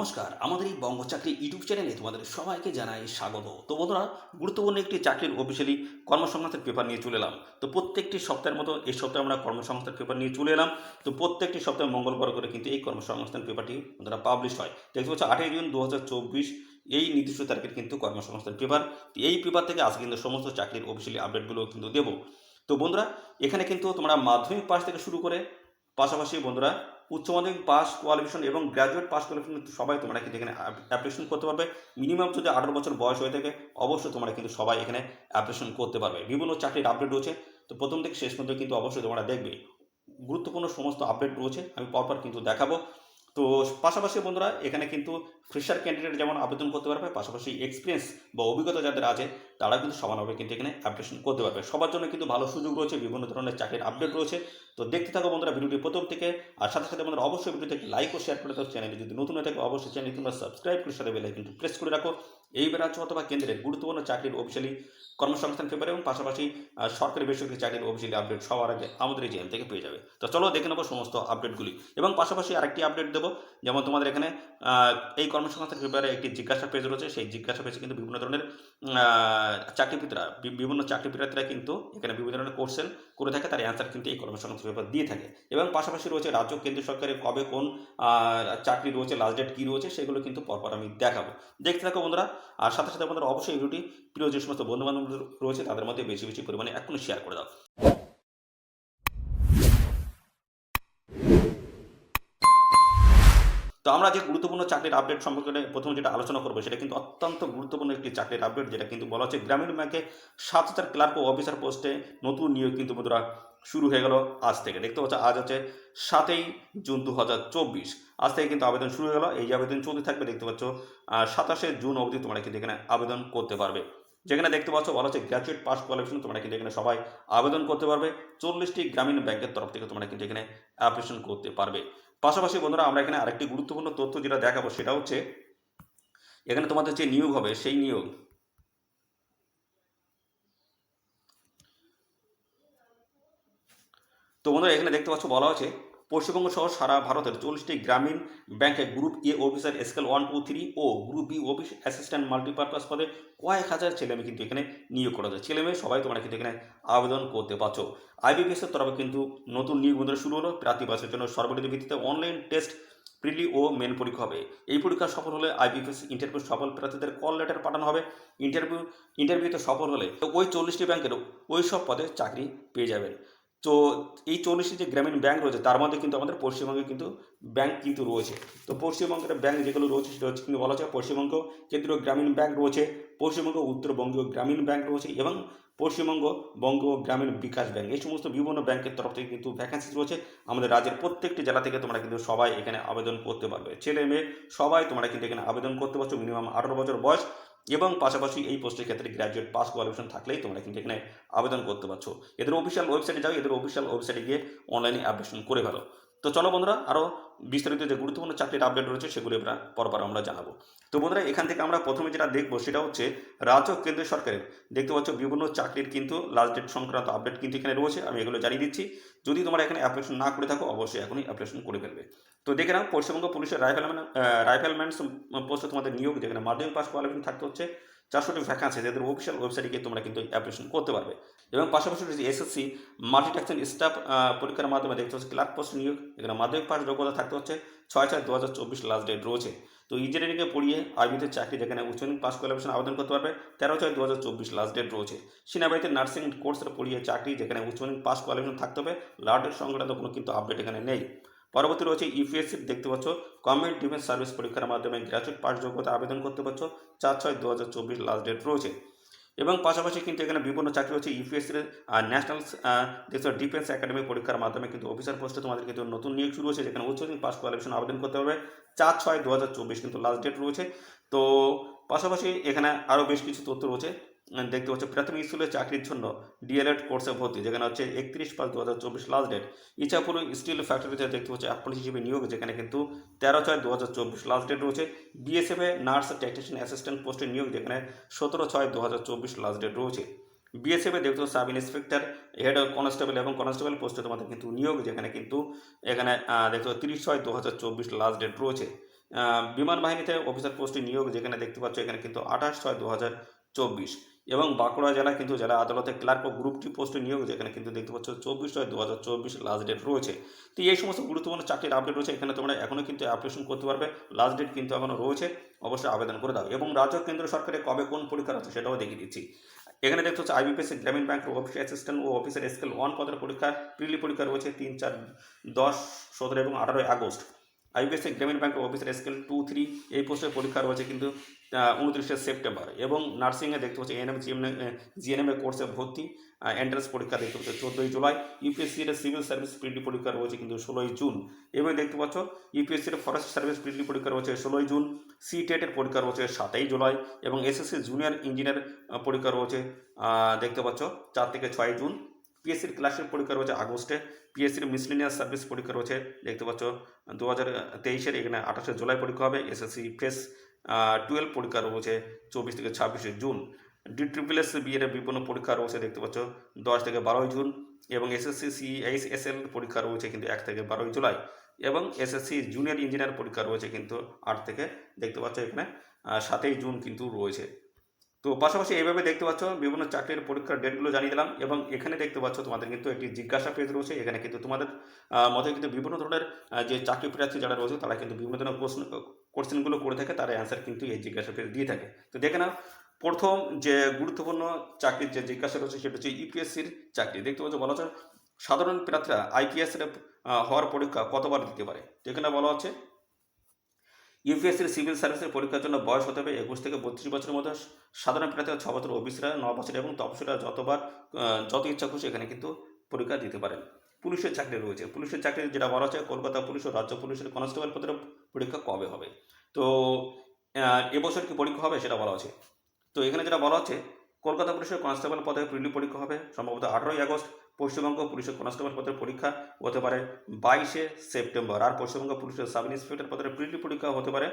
নমস্কার, আমাদের এই বঙ্গ চাকরি ইউটিউব চ্যানেলে তোমাদের সবাইকে জানাই স্বাগত। তো বন্ধুরা, গুরুত্বপূর্ণ একটি চাকরির অফিসিয়ালি কর্মসংস্থানের পেপার নিয়ে চলে এলাম। তো প্রত্যেকটি সপ্তাহের মতো এই সপ্তাহে আমরা কর্মসংস্থান পেপার নিয়ে চলে এলাম। তো প্রত্যেকটি সপ্তাহে মঙ্গলবার করে কিন্তু এই কর্মসংস্থান পেপারটি বন্ধুরা পাবলিশ হয়। দেখতে পাচ্ছ 8ই জুন 2024 এই নির্দিষ্ট তারিখের কিন্তু কর্মসংস্থান পেপার। তো এই পেপার থেকে আজকে কিন্তু সমস্ত চাকরির অফিসিয়ালি আপডেটগুলো কিন্তু দেবো। তো বন্ধুরা, এখানে কিন্তু তোমরা মাধ্যমিক পাস থেকে শুরু করে পাশাপাশি বন্ধুরা উচ্চ মাধ্যমিক পাস কোয়ালিফিকেশন এবং গ্র্যাজুয়েট পাস কোয়ালিফিকেশন সবাই তোমরা কিন্তু এখানে অ্যাপ্লিকেশন করতে পারবে। মিনিমাম যদি 18 বছর বয়স হয়ে থাকে অবশ্যই তোমরা কিন্তু সবাই এখানে অ্যাপ্লিকেশন করতে পারবে। বিভিন্ন চাকরির আপডেট রয়েছে, তো প্রথম থেকে শেষ পর্যন্ত কিন্তু অবশ্যই তোমরা দেখবে। গুরুত্বপূর্ণ সমস্ত আপডেট রয়েছে, আমি পরপর কিন্তু দেখাবো। তো পাশাপাশি বন্ধুরা, এখানে কিন্তু ফ্রেশার ক্যান্ডিডেট যেমন আবেদন করতে পারবে, পাশাপাশি এক্সপিরিয়েন্স বা অভিজ্ঞতা যাদের আছে তারা কিন্তু সমানভাবে কিন্তু এখানে অ্যাপ্লিকেশন করতে পারবে। সবার জন্য কিন্তু ভালো সুযোগ রয়েছে, বিভিন্ন ধরনের চাকরির আপডেট রয়েছে। তো দেখতে থাকো বন্ধুরা ভিডিওটি প্রথম থেকে। আর সাথে সাথে বন্ধুরা অবশ্যই ভিডিও থেকে লাইক ও শেয়ার করে দাও। চ্যানেলে যদি নতুন হয়ে থাকে অবশ্যই চ্যানেল তোমরা সাবস্ক্রাইব করে সাথে বেল আইকনটি প্রেস করে রাখো। এইবার রাজ্য অথবা কেন্দ্রের গুরুত্বপূর্ণ চাকরির অফিসিয়ালি কর্মসংস্থান পেপার এবং পাশাপাশি সরকারি বেসরকারি চাকরির অফিসিয়ালি আপডেট সবার আগে আমাদের এই চ্যানেল থেকে পেয়ে যাবে। তো চলো দেখে নেবো সমস্ত আপডেটগুলি এবং পাশাপাশি আরেকটি আপডেট দেবো। যেমন তোমাদের এখানে এই কর্মসংস্থান পেপারে একটি জিজ্ঞাসা পেজ রয়েছে, সেই জিজ্ঞাসা পেজে কিন্তু বিভিন্ন ধরনের চাকরিপ্রার্থীরা বিভিন্ন চাকরিপ্রার্থীরা কিন্তু এখানে বিভিন্ন ধরনের কোশ্চেন করে থাকে, তার অ্যান্সার কিন্তু এই কর্মসংস্থান পেপার দিয়ে থাকে। এবং পাশাপাশি রয়েছে রাজ্য কেন্দ্র সরকারের কবে কোন চাকরি রয়েছে, লাস্ট ডেট কী রয়েছে সেগুলো কিন্তু পরপর আমি দেখাবো। দেখতে থাকো বন্ধুরা। আর সাথে সাথে বন্ধুরা অবশ্যই এই ভিডিওটি প্রিয় যে সমস্ত বন্ধুবান্ধব রয়েছে তাদের মধ্যে বেশি বেশি পরিমাণে এখনই শেয়ার করে দাও। তো আমরা যে গুরুত্বপূর্ণ চাকরির আপডেট সম্পর্কে প্রথমে যেটা আলোচনা করবো সেটা কিন্তু অত্যন্ত গুরুত্বপূর্ণ একটি চাকরির আপডেট, যেটা কিন্তু বলা হচ্ছে গ্রামীণ ব্যাংকে 7,000 ক্লার্ক ও অফিসার পোস্টে নতুন নিয়োগ কিন্তু বন্ধুরা শুরু হয়ে গেল আজ থেকে। দেখতে পাচ্ছ আজ হচ্ছে 7ই জুন 2024। আজ থেকে কিন্তু আবেদন শুরু হয়ে গেল। এই আবেদন চলতে থাকবে, দেখতে পাচ্ছ 27শে জুন অবধি তোমরা কিন্তু এখানে আবেদন করতে পারবে। যেখানে দেখতে পাচ্ছ বলা হচ্ছে গ্র্যাজুয়েট পাস কোয়ালিফিকেশন তোমরা কিন্তু এখানে সবাই আবেদন করতে পারবে। 40টি গ্রামীণ ব্যাংকের তরফ থেকে তোমরা কিন্তু এখানে অ্যাপ্লিকেশন করতে পারবে। পাশাপাশি বন্ধুরা আমরা এখানে আরেকটি গুরুত্বপূর্ণ তথ্য যেটা দেখাবো সেটা হচ্ছে এখানে তোমাদের যে নিয়োগ হবে সেই নিয়োগ তো বন্ধুরা এখানে দেখতে পাচ্ছ বলা হচ্ছে পশ্চিমবঙ্গ সহ সারা ভারতের 40টি গ্রামীণ ব্যাংকে গ্রুপ এ অফিসার স্কেল 1, 2, 3 ও group B office assistant multipurpose পদে কয়েক হাজার ছেলেমেয়ে কিন্তু এখানে নিয়োগ করা যায়। ছেলেমেয়ে সবাই তোমরা কিন্তু এখানে আবেদন করতে পারছো। আইবিপিএস এর তরফে কিন্তু নতুন নিয়োগ বন্ধুরা শুরু হলো। প্রার্থী বাছাইয়ের জন্য সর্বনিম্ন ভিত্তিতে অনলাইন টেস্ট, প্রিলি ও মেন পরীক্ষা হবে। এই পরীক্ষা সফল হলে আইবিপিএস ইন্টারভিউ সফল প্রার্থীদের কল লেটার পাঠানো হবে। ইন্টারভিউতে সফল হলে ওই 40টি ব্যাংকের ওই সব পদে চাকরি পেয়ে যাবেন। তো এই 40টি যে গ্রামীণ ব্যাংক রয়েছে তার মধ্যে কিন্তু আমাদের পশ্চিমবঙ্গে কিন্তু ব্যাংক কিন্তু রয়েছে। তো পশ্চিমবঙ্গের ব্যাংক যেগুলো রয়েছে সেটা হচ্ছে কিন্তু বলা হচ্ছে পশ্চিমবঙ্গ কেন্দ্রীয় গ্রামীণ ব্যাংক রয়েছে, পশ্চিমবঙ্গ উত্তরবঙ্গীয় গ্রামীণ ব্যাংক রয়েছে এবং পশ্চিমবঙ্গ বঙ্গ গ্রামীণ বিকাশ ব্যাংক। এই সমস্ত বিভিন্ন ব্যাংকের তরফ থেকে কিন্তু ভ্যাকেন্সি রয়েছে। আমাদের রাজ্যের প্রত্যেকটি জেলা থেকে তোমরা কিন্তু সবাই এখানে আবেদন করতে পারবে। ছেলে মেয়ে সবাই তোমরা কিন্তু এখানে আবেদন করতে পারছো। মিনিমাম 18 বছর বয়স এবং পাশাপাশি এই পোস্টের ক্ষেত্রে গ্র্যাজুয়েট পাস কোয়ালিফিকেশন থাকলেই তোমরা কিন্তু এখানে আবেদন করতে পারছো। এদের অফিসিয়াল ওয়েবসাইটে যাও, এদের অফিসিয়াল ওয়েবসাইটে গিয়ে অনলাইনে অ্যাপ্লিকেশন করে ফেলো। তো চলো বন্ধুরা, আরও বিস্তারিত যে গুরুত্বপূর্ণ চাকরির আপডেট রয়েছে সেগুলি আমরা পরপর আমরা জানাবো। তো বন্ধুরা এখান থেকে আমরা প্রথমে যেটা দেখবো সেটা হচ্ছে রাজ্য কেন্দ্র সরকারের দেখতে পাচ্ছ বিভিন্ন চাকরির কিন্তু লাস্ট ডেট সংক্রান্ত আপডেট কিন্তু এখানে রয়েছে। আমি এগুলো জানিয়ে দিচ্ছি। যদি তোমরা এখানে অ্যাপ্লিকেশন না করে থাকো অবশ্যই এখনই অ্যাপ্লিকেশন করে ফেলবে। তো দেখে নাও পশ্চিমবঙ্গ পুলিশের রাইফেলম্যান পোস্টে তোমাদের নিয়োগ, যেখানে মাধ্যমিক পাস কোয়ালিফিকেশন থাকতে হচ্ছে। 400টি ভ্যাকান্সি এদের অফিসিয়াল ওয়েবসাইটে গিয়ে তোমরা কিন্তু অ্যাপ্লিকেশন করতে পারবে। এবং পাশাপাশি রয়েছে এসএসসি মাল্টিটাস্কিং স্টাফ পরীক্ষার মাধ্যমে দেখতে হচ্ছে ক্লার্ক পোস্ট নিয়োগ, এখানে মাধ্যমিক পাস যোগ্যতা থাকতে হচ্ছে। 6/4/2024 লাস্ট ডেট রয়েছে। তো ইঞ্জিনিয়ারিংয়ে পড়িয়ে আইবিতে চাকরি, যেখানে উচ্চ পাস কোয়ালিফিকেশন আবেদন করতে পারবে। 13/6/2024 লাস্ট ডেট রয়েছে। সেনাবাহিনীতে নার্সিং কোর্সের পড়িয়ে চাকরি, যেখানে উচ্চ পাস কোয়ালিফিকেশন থাকতে হবে। লাস্ট ডেট সংক্রান্ত কোনো কিন্তু আপডেট এখানে নেই। পরবর্তী রয়েছে ইউপিএসসি দেখতে পাচ্ছ কমব্যাট ডিফেন্স সার্ভিস পরীক্ষার মাধ্যমে গ্র্যাজুয়েট পাস যোগ্যতা আবেদন করতে পারছো। 4/6/2024 লাস্ট ডেট রয়েছে। এবং পাশাপাশি কিন্তু এখানে বিভিন্ন চাকরি হচ্ছে ইউপিএসসির ন্যাশনাল ডিফেন্স একাডেমি পরীক্ষার মাধ্যমে কিন্তু অফিসার পোস্টে তোমাদের কিন্তু নতুন নিয়োগ শুরু হয়েছে, যেখানে উচ্চ পাস কোয়ালিফিকেশন আবেদন করতে হবে। 4/6/2024 কিন্তু লাস্ট ডেট রয়েছে। তো পাশাপাশি এখানে আরও বেশ কিছু তথ্য রয়েছে। দেখতে পাচ্ছ প্রাথমিক স্কুলের চাকরির জন্য ডিএলএড কোর্সে ভর্তি, যেখানে হচ্ছে 31/5/2024 লাস্ট ডেট। ইচ্ছাপুর স্টিল ফ্যাক্টরিতে দেখতে পাচ্ছ অ্যাপ্রেন্টিস হিসেবে নিয়োগ, যেখানে কিন্তু 13/6/2024 লাস্ট ডেট রয়েছে। BSF a nurse technician assistant পোস্টে নিয়োগ, যেখানে 17/6/2024 লাস্ট ডেট রয়েছে। বিএসএফ এ দেখতে সাব ইন্সপেক্টর, হেড কনস্টেবল এবং কনস্টেবল পোস্টে তোমাদের কিন্তু নিয়োগ, যেখানে কিন্তু এখানে দেখতে 30/6/2024 লাস্ট ডেট রয়েছে। বিমান বাহিনীতে অফিসার পোস্টে নিয়োগ, যেখানে দেখতে পাচ্ছ এখানে কিন্তু 28/6/2024, এবং বাঁকুড়া জেলায় কিন্তু জেলা আদালতে ক্লার্ক ও গ্রুপ ডি পোস্টে নিয়োগ, যেখানে কিন্তু দেখতে পাচ্ছ 24/6/2024 লাস্ট ডেট রয়েছে। তো এই সমস্ত গুরুত্বপূর্ণ চাকরির আপডেট রয়েছে, এখানে তোমরা এখনও কিন্তু অ্যাপ্লিকেশন করতে পারবে, লাস্ট ডেট কিন্তু এখনও রয়েছে, অবশ্যই আবেদন করে দাও। এবং রাজ্য কেন্দ্র সরকারে কবে কোন পরীক্ষা আছে সেটাও দেখিয়ে দিচ্ছি। এখানে দেখতে হচ্ছে আইবিপিএস গ্রামীণ ব্যাংকের অফিস অ্যাসিস্ট্যান্ট ও অফিসার স্কেল 1 পদের পরীক্ষা প্রিলি পরীক্ষা রয়েছে 3, 4, 10, 17 এবং 18 আগস্ট। আইবিএস গ্রামীণ ব্যাংকের অফিসার স্কেল 2, 3 এই পোস্টের পরীক্ষা রয়েছে কিন্তু 29 সেপ্টেম্বর। এবং নার্সিংয়ে দেখতে পাচ্ছি এএনএম জিএনএম কোর্সে ভর্তি এন্ট্রান্স পরীক্ষা দেখতে পাচ্ছি 14 জুলাই। ইউপিএসসির সিভিল সার্ভিস প্রিলি পরীক্ষা রয়েছে কিন্তু 16 জুন। এবং দেখতে পাচ্ছ ইউপিএসসির ফরেস্ট সার্ভিস প্রিলি পরীক্ষা রয়েছে 16 জুন। সিটেটের পরীক্ষা রয়েছে 7 জুলাই। এবং এসএসসি জুনিয়র ইঞ্জিনিয়ার পরীক্ষা রয়েছে দেখতে পাচ্ছ 4 থেকে 6 জুন। পিএসসির ক্লাসের পরীক্ষা রয়েছে আগস্টে। পিএসসির মিসলিনিয়াস সার্ভিস পরীক্ষা রয়েছে দেখতে পাচ্ছ 2023-এর, এখানে 28 জুলাই পরীক্ষা হবে। এসএসসি ফেস 12 পরীক্ষা রয়েছে 24 থেকে 26 জুন। ডিট্রিপলএস বিএর বিভিন্ন পরীক্ষা রয়েছে দেখতে পাচ্ছ 10 থেকে 12 জুন। এবং এসএসসি সিএইচএসএল পরীক্ষা রয়েছে কিন্তু 1 থেকে 12 জুলাই। এবং এসএসসি জুনিয়র ইঞ্জিনিয়ার পরীক্ষা রয়েছে কিন্তু 8 থেকে দেখতে পাচ্ছ এখানে 7 জুন কিন্তু রয়েছে। তো পাশাপাশি এইভাবে দেখতে পাচ্ছ বিভিন্ন চাকরির পরীক্ষার ডেটগুলো জানিয়ে দিলাম। এবং এখানে দেখতে পাচ্ছ তোমাদের কিন্তু একটি জিজ্ঞাসা পেজ রয়েছে, এখানে কিন্তু তোমাদের মধ্যে কিন্তু বিভিন্ন ধরনের যে চাকরি প্রার্থী যারা রয়েছে তারা কিন্তু বিভিন্ন ধরনের কোশ্চেনগুলো করে থাকে, তার অ্যান্সার কিন্তু এই জিজ্ঞাসা পেজ দিয়ে থাকে। তো দেখে নাও, প্রথম যে গুরুত্বপূর্ণ চাকরির যে জিজ্ঞাসা রয়েছে সেটা হচ্ছে ইউপিএসসির চাকরি। দেখতে পাচ্ছ বলা হচ্ছে সাধারণ প্রার্থীরা আইপিএস হওয়ার পরীক্ষা কতবার দিতে পারে। তো এখানে বলা হচ্ছে ইউপিএসসির সিভিল সার্ভিসের পরীক্ষার জন্য বয়স হতে হবে 21 থেকে 32 বছরের মধ্যে। সাধারণ প্রার্থীরা 6 বছর, ওবিসিরা 9 বছর এবং তপশিলীরা যত ইচ্ছা খুশি এখানে কিন্তু পরীক্ষা দিতে পারেন। পুলিশের চাকরি রয়েছে, পুলিশের চাকরি যেটা বলা হচ্ছে কলকাতা পুলিশ ও রাজ্য পুলিশের কনস্টেবল পদের পরীক্ষা কবে হবে। তো এবছর কি পরীক্ষা হবে সেটা বলা হচ্ছে। তো এখানে যেটা বলা হচ্ছে কলকাতা পুলিশের কনস্টেবল পদে প্রিলি পরীক্ষা হবে সম্ভবত 18 আগস্ট। পশ্চিমবঙ্গ পুলিশের কনস্টেবল পদের পরীক্ষা হতে পারে 22 সেপ্টেম্বর। আর পশ্চিমবঙ্গ পুলিশের সাব ইন্সপেক্টর পদের প্রিলি পরীক্ষা হতে পারে,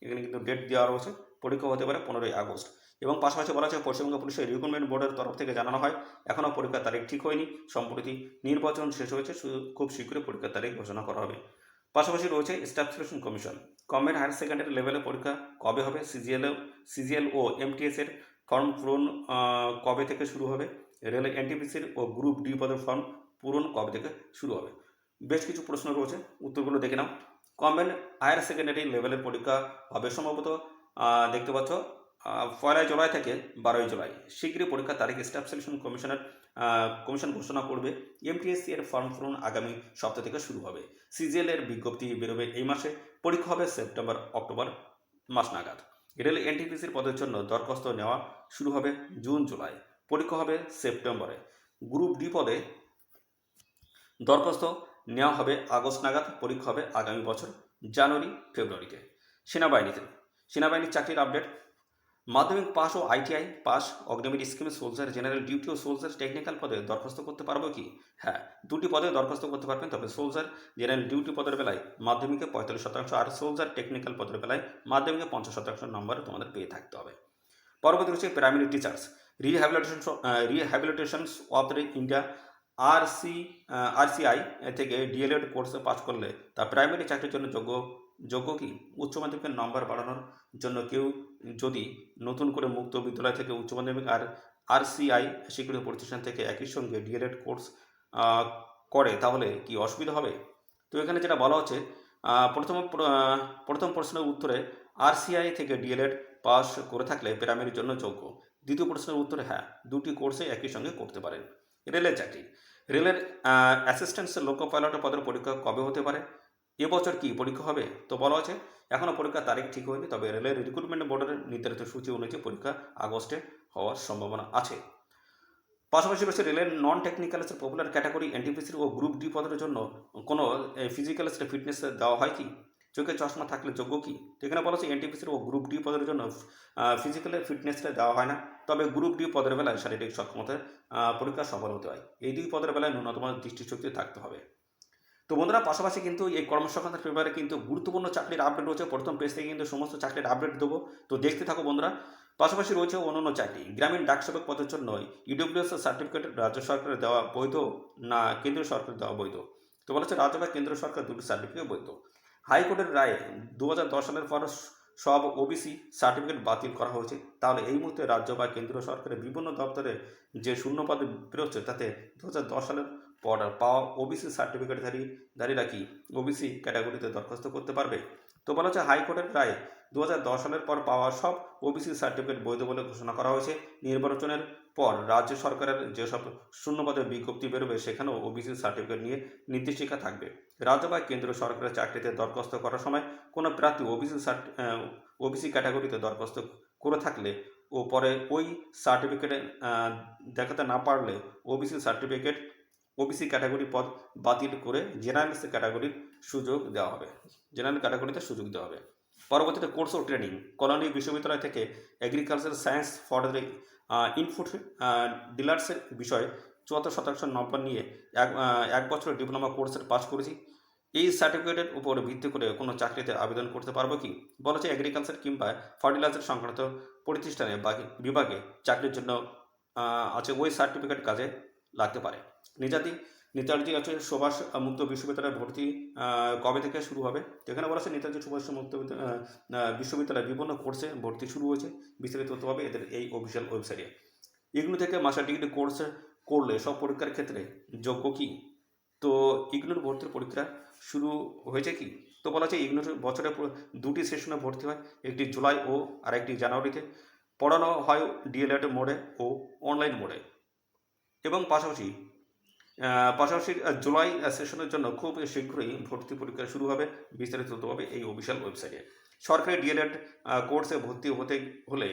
এখানে কিন্তু ডেট দেওয়া রয়েছে, পরীক্ষা হতে পারে 15 আগস্ট। এবং পাশাপাশি বলা হচ্ছে পশ্চিমবঙ্গ পুলিশের রিক্রুটমেন্ট বোর্ডের তরফ থেকে জানানো হয় এখনও পরীক্ষার তারিখ ঠিক হয়নি, সম্প্রতি নির্বাচন শেষ হয়েছে, খুব শীঘ্রই পরীক্ষার তারিখ ঘোষণা করা হবে। পাশাপাশি রয়েছে staff selection commission, combined higher secondary লেভেলের পরীক্ষা কবে হবে, সিজিএল ও এমটিএসের ফর্ম পূরণ কবে থেকে শুরু হবে, রেল এনটিপিসির ও গ্রুপ ডি পদের ফর্ম পূরণ কবে থেকে শুরু হবে। বেশ কিছু প্রশ্ন রয়েছে, উত্তরগুলো দেখে নাও। কমব্যাট হায়ার সেকেন্ডারি লেভেলের পরীক্ষা হবে সম্ভবত দেখতে পাচ্ছ 1 জুলাই থেকে 12 জুলাই। শীঘ্রই পরীক্ষার তারিখ স্টাফ সিলেকশন কমিশন ঘোষণা করবে। এমটিএসসি এর ফর্ম পূরণ আগামী সপ্তাহ থেকে শুরু হবে। সিজিএল এর বিজ্ঞপ্তি বেরোবে এই মাসে, পরীক্ষা হবে সেপ্টেম্বর-অক্টোবর মাস নাগাদ। রেল এনটিপিসির পদের জন্য দরখাস্ত নেওয়া শুরু হবে জুন-জুলাই, পরীক্ষা হবে সেপ্টেম্বরে। গ্রুপ ডি পদে দরখাস্ত নেওয়া হবে আগস্ট নাগাদ, পরীক্ষা হবে আগামী বছর জানুয়ারি-ফেব্রুয়ারিতে। সেনাবাহিনীর চাকরির আপডেট। মাধ্যমিক পাস ও ITI pass Agniveer scheme soldier, general duty ও সোলজার টেকনিক্যাল পদে দরখাস্ত করতে পারবো কি? হ্যাঁ, 2টি পদে দরখাস্ত করতে পারবেন, তবে সোলজার জেনারেল ডিউটি পদের বেলায় মাধ্যমিকে 45% আর সোলজার টেকনিক্যাল পদের বেলায় মাধ্যমিকে 50% নম্বর তোমাদের পেয়ে থাকতে হবে। পরবর্তী হচ্ছে primary teachers রিহ্যাবিলিটেশনস of the India RCI থেকে ডিএলএড কোর্সে পাস করলে তা প্রাইমারি চাকরির জন্য যোগ্য কি? উচ্চ মাধ্যমিকের নম্বর বাড়ানোর জন্য কেউ যদি নতুন করে মুক্ত বিদ্যালয় থেকে উচ্চ মাধ্যমিক আর আরসিআই স্বীকৃত প্রতিষ্ঠান থেকে একই সঙ্গে ডিএলএড কোর্স করে তাহলে কি অসুবিধা হবে? তো এখানে যেটা বলা হচ্ছে প্রথম প্রশ্নের উত্তরে আরসিআই থেকে ডিএলএড পাস করে থাকলে প্রাইমারির জন্য যোগ্য। দ্বিতীয় প্রশ্নের উত্তরে হ্যাঁ, 2টি কোর্সে একই সঙ্গে করতে পারেন। রেলের চাকরি, রেলের অ্যাসিস্ট্যান্ট লোকো পাইলটের পদের পরীক্ষা কবে হতে পারে? এবছর কি পরীক্ষা হবে? তো বলা হচ্ছে এখনও পরীক্ষার তারিখ ঠিক হয়নি, তবে রেলের রিক্রুটমেন্ট বোর্ডের নির্ধারিত সূচি অনুযায়ী পরীক্ষা আগস্টে হওয়ার সম্ভাবনা আছে। পাশাপাশি রয়েছে রেলের নন টেকনিক্যালসের পপুলার ক্যাটাগরি এনটিপিসির ও গ্রুপ ডি পদের জন্য কোনো ফিজিক্যাল ফিটনেস দেওয়া হয় কি? চোখে চশমা থাকলে যোগ্য কি? তো এখানে বলা হচ্ছে এনটিপিসির ও গ্রুপ ডি পদের জন্য ফিজিক্যাল ফিটনেসটা দেওয়া হয় না, তবে গ্রুপ ডি পদের বেলায় শারীরিক সক্ষমতার পরীক্ষা সফল হতে হয়। এই 2 পদের বেলায় ন্যূনতম দৃষ্টিশক্তি থাকতে হবে। তো বন্ধুরা, পাশাপাশি কিন্তু এই কর্মসংস্থান পেপারে কিন্তু গুরুত্বপূর্ণ চাকরির আপডেট রয়েছে, প্রথম পেজ থেকে কিন্তু সমস্ত চাকরির আপডেট দেবো, তো দেখতে থাকো বন্ধুরা। পাশাপাশি রয়েছে অন্যান্য চাকরি, গ্রামীণ ডাকসেবক পদের জন্য ইডব্লিউএস সার্টিফিকেট রাজ্য সরকারের দেওয়া বৈধ না কেন্দ্রীয় সরকারের দেওয়া বৈধ? তো বলা হচ্ছে রাজ্য বা কেন্দ্র সরকার 2টি সার্টিফিকেট বৈধ। হাইকোর্টের রায়ে 2010 সালের পর সব ওবিসি সার্টিফিকেট বাতিল করা হয়েছে। তাহলে এই মুহূর্তে রাজ্য বা কেন্দ্রীয় সরকারের বিভিন্ন দপ্তরে যে শূন্যপদ বেরোচ্ছে তাতে 2010 সালের পর পাওয়া ওবিসি সার্টিফিকেটধারীরা কি ওবিসি ক্যাটাগরিতে দরখাস্ত করতে পারবে? তো বলা হচ্ছে হাইকোর্টের রায়ে 2010 সালের পর পাওয়া সব ওবিসি সার্টিফিকেট বৈধ বলে ঘোষণা করা হয়েছে। নির্বাচনের পর রাজ্য সরকারের যেসব শূন্যপদের বিজ্ঞপ্তি বেরোবে সেখানেও ওবিসি সার্টিফিকেট নিয়ে নির্দেশিকা থাকবে। রাজ্য বা কেন্দ্রীয় সরকারের চাকরিতে দরখাস্ত করার সময় কোনো প্রার্থী ওবিসি ক্যাটাগরিতে দরখাস্ত করে থাকলে ও পরে ওই সার্টিফিকেটে দেখাতে না পারলে ওবিসি ক্যাটাগরি পদ বাতিল করে জেনারেল ক্যাটাগরির সুযোগ দেওয়া হবে। জেনারেল ক্যাটাগরিতে সুযোগ দেওয়া হবে। পরবর্তীতে কোর্স ও ট্রেনিং কলোনি বিশ্ববিদ্যালয় থেকে agriculture science for the input ডিলার্সের বিষয়ে 74% নম্বর নিয়ে এক বছরের ডিপ্লোমা কোর্সের পাস করেছি। এই সার্টিফিকেটের উপর ভিত্তি করে কোনো চাকরিতে আবেদন করতে পারবো কি? বলা হচ্ছে এগ্রিকালচার কিংবা ফার্টিলাইজার সংক্রান্ত প্রতিষ্ঠানে বা বিভাগে চাকরির জন্য আছে ওই সার্টিফিকেট কাজে লাগতে পারে। নেতাজি আছে সুভাষ মুক্ত বিশ্ববিদ্যালয়ে ভর্তি কবে থেকে শুরু হবে? এখানে বলা আছে নেতাজি সুভাষ মুক্ত বিশ্ববিদ্যালয়ে বিভিন্ন কোর্সে ভর্তি শুরু হয়েছে। বিস্তারিত তথ্য হবে এদের এই অফিসিয়াল ওয়েবসাইটে। ইগনু থেকে মাস্টার ডিগ্রি কোর্স করলে সব পরীক্ষার ক্ষেত্রে যোগ্য কি? তো ইগনুর ভর্তির পরীক্ষা শুরু হয়েছে কি? তো বলা আছে ইগনুর বছরে 2টি সেশনে ভর্তি হয়, একটি জুলাই ও আরেকটি জানুয়ারিতে। পড়ানো হয় ডিএলএড মোডে ও অনলাইন মোডে এবং পাশাপাশি জুলাই সেশনের জন্য খুব শীঘ্রই ভর্তি পরীক্ষা শুরু হবে। বিস্তারিত তথ্য পাবে এই অফিসিয়াল ওয়েবসাইটে। সরকারি ডিএলএড কোর্সে ভর্তি হতে হলে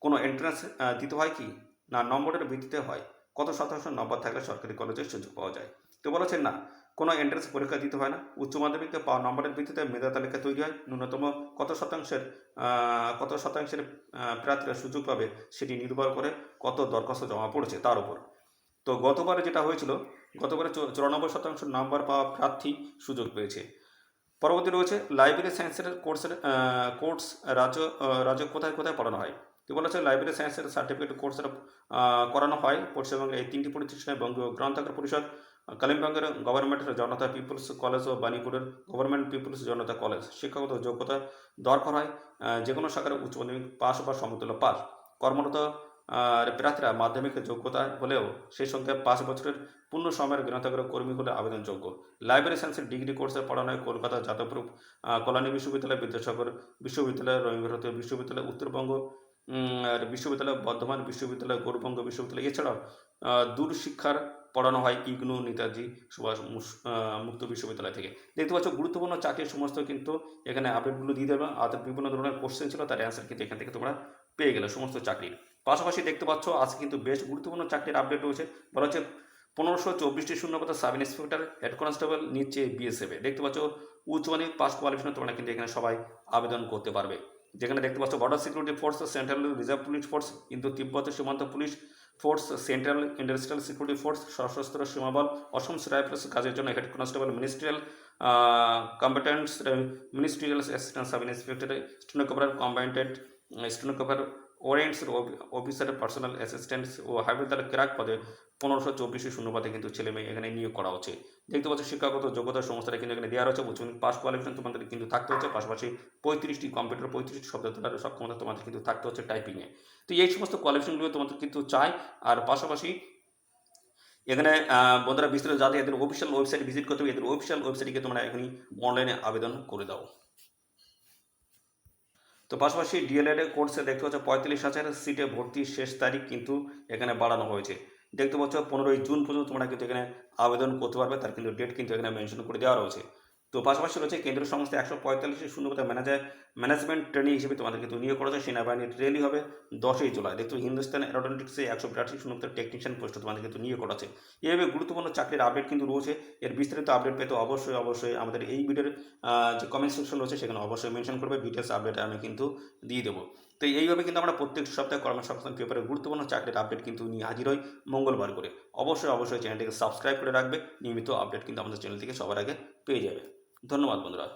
কোনো এন্ট্রান্স দিতে হয় কি না নম্বরের ভিত্তিতে হয়? কত শতাংশ নম্বর থাকলে সরকারি কলেজে সুযোগ পাওয়া যায়? তো বলেছেন না, কোনো এন্ট্রান্স পরীক্ষা দিতে হয় না। উচ্চ মাধ্যমিকে পাওয়া নম্বরের ভিত্তিতে মেধা তালিকা তৈরি হয়। ন্যূনতম কত শতাংশের প্রার্থীরা সুযোগ পাবে সেটি নির্ভর করে কত দরখাস্ত জমা পড়েছে তার উপর। তো গতবারে যেটা হয়েছিল, গতবারে 94% নাম্বার পাওয়া প্রার্থী সুযোগ পেয়েছে। পরবর্তী রয়েছে লাইব্রেরি সায়েন্সের কোর্স রাজ্য কোথায় কোথায় পড়ানো হয়? তো বলা হচ্ছে লাইব্রেরি সায়েন্সের সার্টিফিকেট কোর্সের করানো হয় পশ্চিমবঙ্গের এই 3টি প্রতিষ্ঠানে বঙ্গীয় গ্রন্থাগার পরিষদ, কালিম্পংয়ের গভর্নমেন্টের জনতা পিপলস কলেজ ও বাণীপুরের গভর্নমেন্ট পিপলস জনতা কলেজ। শিক্ষাগত যোগ্যতা দরকার হয় যে কোনো শাখার উচ্চ মাধ্যমিক পাস বা সমতুল্য পাস। কর্মরত প্রার্থীরা মাধ্যমিকের যোগ্যতা হলেও সেই সঙ্গে 5 বছরের পূর্ণ সময়ের গ্রন্থাগার কর্মী হলে আবেদনযোগ্য। লাইব্রেরি সায়েন্সের ডিগ্রি কোর্সে পড়ানো হয় কলকাতা যাদবপুর কল্যাণী বিশ্ববিদ্যালয়, বিদ্যাসাগর বিশ্ববিদ্যালয়, রবীন্দ্রনাথ বিশ্ববিদ্যালয়, উত্তরবঙ্গ বিশ্ববিদ্যালয়, বর্ধমান বিশ্ববিদ্যালয়, গৌরবঙ্গ বিশ্ববিদ্যালয়। এছাড়াও দূর শিক্ষার পড়ানো হয় ইগনু, নেতাজি সুভাষ মুক্ত বিশ্ববিদ্যালয় থেকে। দেখতে পাচ্ছ গুরুত্বপূর্ণ চাকরির সমস্ত কিন্তু এখানে আপডেটগুলো দিয়ে দেবে। আর বিভিন্ন ধরনের কোশ্চেন ছিল, তার অ্যান্সার কিন্তু এখান থেকে তোমরা পেয়ে গেলে সমস্ত চাকরির। পাশাপাশি দেখতে পাচ্ছ আজকে কিন্তু বেশ গুরুত্বপূর্ণ চাকরির আপডেট রয়েছে। বলা হচ্ছে 1524টি শূন্যপদ সাব ইন্সপেক্টর, হেড কনস্টেবল নিচ্ছে বিএসএফ এ। দেখতে পাচ্ছ উচ্চ মাধ্যমিক পাস কোয়ালিফিকেশন তোমরা কিন্তু এখানে সবাই আবেদন করতে পারবে। যেখানে দেখতে পাচ্ছ border security force, central reserve police force, কিন্তু তিব্বতের সীমান্ত police force, central industrial security force, সশস্ত্র সীমাবল, অসম রাইফেলস কাজের জন্য head constable, ministerial competents, ministerial assistant sub inspector, stenographer, combined stenographer, warrants officer, personal assistants ও হাবিলদার ক্র্যাক পদে 1524 শূন্যপদে কিন্তু ছেলে মেয়ে এখানে নিয়োগ করা হচ্ছে। দেখতে পাচ্ছ শিক্ষাগত যোগ্যতা সমস্যাটা কিন্তু এখানে দেওয়া রয়েছে। উচ্চ পাস কোয়ালিফিকেশন তোমাদের কিন্তু থাকতে হচ্ছে, পাশাপাশি 35টি কম্পিউটার 35টি শব্দ তোলার সক্ষমতা তোমাদের কিন্তু থাকতে হচ্ছে টাইপিংয়ে। তো এই সমস্ত কোয়ালিফিকেশনগুলো তোমাদের কিন্তু চাই। আর পাশাপাশি এখানে বন্ধুরা বিস্তারিত যাতে এদের অফিসিয়াল ওয়েবসাইট ভিজিট করতে হবে। এদের অফিসিয়াল ওয়েবসাইটকে তোমরা এখনই অনলাইনে আবেদন করে দাও। তো পাশাপাশি ডিএলএড কোর্সে দেখতে পাচ্ছ 45,000 সিটে ভর্তির শেষ তারিখ কিন্তু এখানে বাড়ানো হয়েছে। দেখতে পাচ্ছ 15ই জুন পর্যন্ত তোমরা কিন্তু এখানে আবেদন করতে পারবে, তার কিন্তু ডেট কিন্তু এখানে মেনশন করে দেওয়া রয়েছে। তো পাশাপাশি রয়েছে কেন্দ্রীয় সংস্থা 145 শূন্যপদে ম্যানেজমেন্ট ট্রেনিং হিসেবে তোমাদের কিন্তু নিয়োগ করা হচ্ছে। সেনাবাহিনীর র্যালি হবে 10ই জুলাই। দেখতো হিন্দুস্তান এরোডন্টিক্সে 182 শূন্যপদের টেকনিশিয়ান পোস্টে তোমাদের কিন্তু নিয়োগ করা হচ্ছে। এইভাবে গুরুত্বপূর্ণ চাকরির আপডেট কিন্তু রয়েছে। এর বিস্তারিত আপডেট পেতে অবশ্যই আমাদের এই ভিডিওর যে কমেন্ট সেকশন রয়েছে সেখানে অবশ্যই মেনশন করবে। ডিটেলস আপডেট আমি কিন্তু দিয়ে দেবো। তো এইভাবে কিন্তু আমরা প্রত্যেক সপ্তাহে কর্মসংস্থান পেপারে গুরুত্বপূর্ণ চাকরির আপডেট কিন্তু নিয়ে হাজির হই মঙ্গলবার করে। অবশ্যই চ্যানেলটিকে সাবস্ক্রাইব করে রাখবে। নিয়মিত আপডেট কিন্তু আমাদের চ্যানেল থেকে সবার আগে পেয়ে যাবে। ধন্যবাদ বন্ধুরা।